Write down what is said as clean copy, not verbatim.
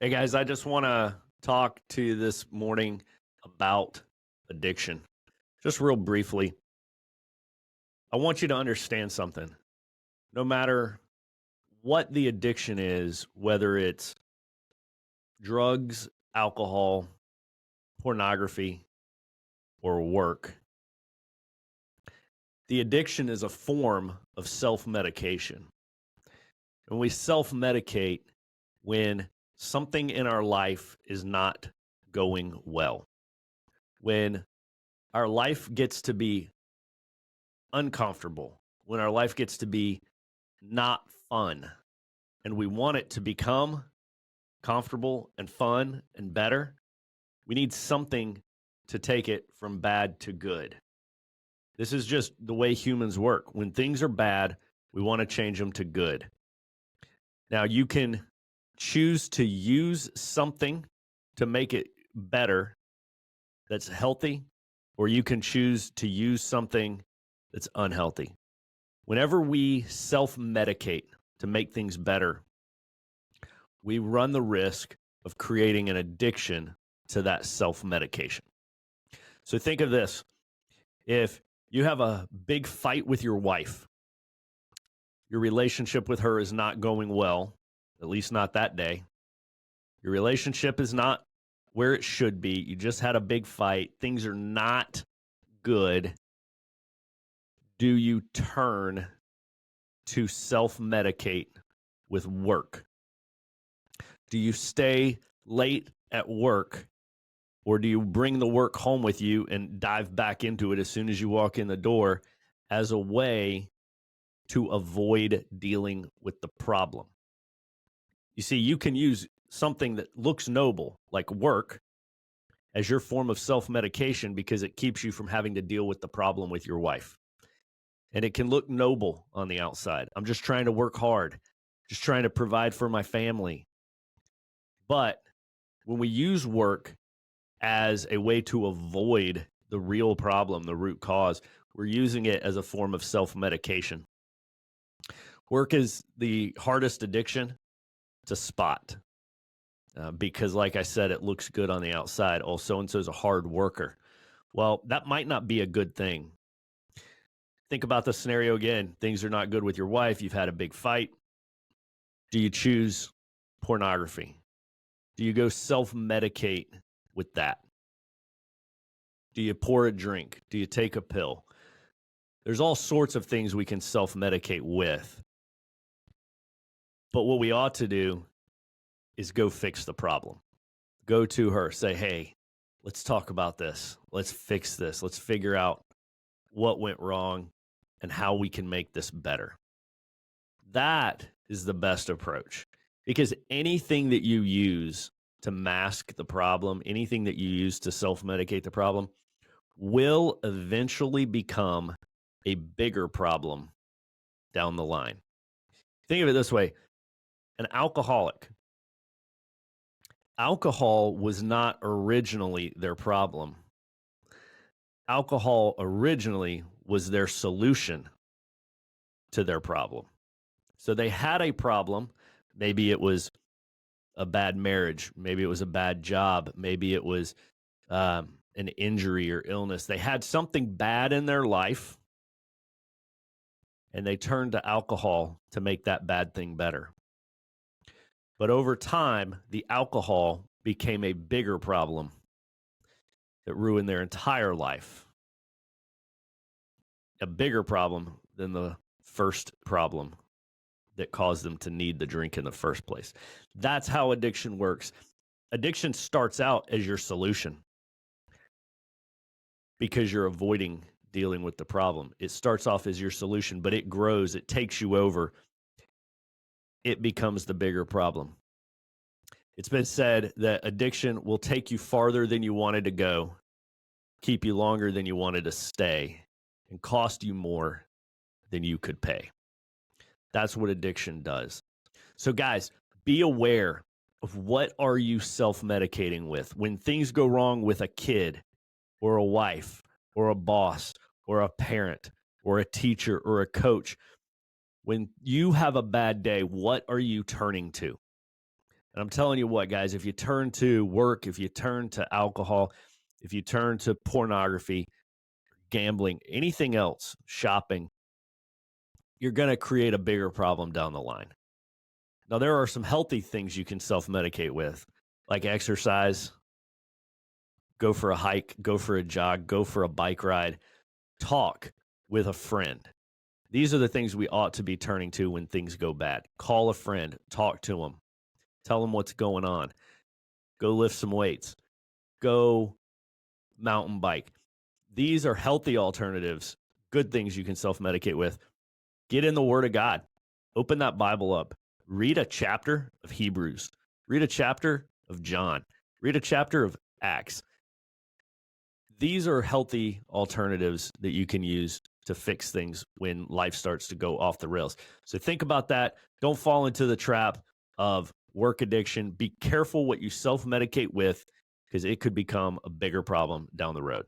Hey guys, I just want to talk to you this morning about addiction. Just real briefly, I want you to understand something. No matter what the addiction is, whether it's drugs, alcohol, pornography, or work, the addiction is a form of self medication. And we self medicate when something in our life is not going well, when our life gets to be uncomfortable, when our life gets to be not fun, and we want it to become comfortable and fun and better, we need something to take it from bad to good. This is just the way humans work. When things are bad, we want to change them to good. Now, you can choose to use something to make it better that's healthy, or you can choose to use something that's unhealthy. Whenever we self-medicate to make things better, we run the risk of creating an addiction to that self-medication. So think of this. If you have a big fight with your wife, your relationship with her is not going well, at least not that day. Your relationship is not where it should be. You just had a big fight. Things are not good. Do you turn to self-medicate with work? Do you stay late at work, or do you bring the work home with you and dive back into it as soon as you walk in the door as a way to avoid dealing with the problem? You see, you can use something that looks noble, like work, as your form of self-medication because it keeps you from having to deal with the problem with your wife. And it can look noble on the outside. I'm just trying to work hard, just trying to provide for my family. But when we use work as a way to avoid the real problem, the root cause, we're using it as a form of self-medication. Work is the hardest addiction to spot because, like I said, it looks good on the outside. Oh, so-and-so is a hard worker. Well, that might not be a good thing. Think about the scenario again. Things are not good with your wife. You've had a big fight. Do you choose pornography? Do you go self-medicate with that? Do you pour a drink? Do you take a pill? There's all sorts of things we can self-medicate with. But what we ought to do is go fix the problem. Go to her, say, hey, let's talk about this. Let's fix this. Let's figure out what went wrong and how we can make this better. That is the best approach, because anything that you use to mask the problem, anything that you use to self-medicate the problem, will eventually become a bigger problem down the line. Think of it this way. An alcoholic. Alcohol was not originally their problem. Alcohol originally was their solution to their problem. So they had a problem. Maybe it was a bad marriage. Maybe it was a bad job. Maybe it was an injury or illness. They had something bad in their life, and they turned to alcohol to make that bad thing better. But over time, the alcohol became a bigger problem that ruined their entire life. A bigger problem than the first problem that caused them to need the drink in the first place. That's how addiction works. Addiction starts out as your solution because you're avoiding dealing with the problem. It starts off as your solution, but it grows, it takes you over. It becomes the bigger problem. It's been said that addiction will take you farther than you wanted to go, keep you longer than you wanted to stay, and cost you more than you could pay. That's what addiction does. So guys, be aware of what are you self-medicating with. When things go wrong with a kid or a wife or a boss or a parent or a teacher or a coach, when you have a bad day, what are you turning to? And I'm telling you what, guys, if you turn to work, if you turn to alcohol, if you turn to pornography, gambling, anything else, shopping, you're going to create a bigger problem down the line. Now, there are some healthy things you can self medicate with, like exercise, go for a hike, go for a jog, go for a bike ride, talk with a friend. These are the things we ought to be turning to when things go bad. Call a friend, talk to them, tell them what's going on, go lift some weights, go mountain bike. These are healthy alternatives, good things you can self medicate with. Get in the Word of God, open that Bible up, read a chapter of Hebrews, read a chapter of John, read a chapter of Acts. These are healthy alternatives that you can use to fix things when life starts to go off the rails. So think about that. Don't fall into the trap of work addiction. Be careful what you self-medicate with, because it could become a bigger problem down the road.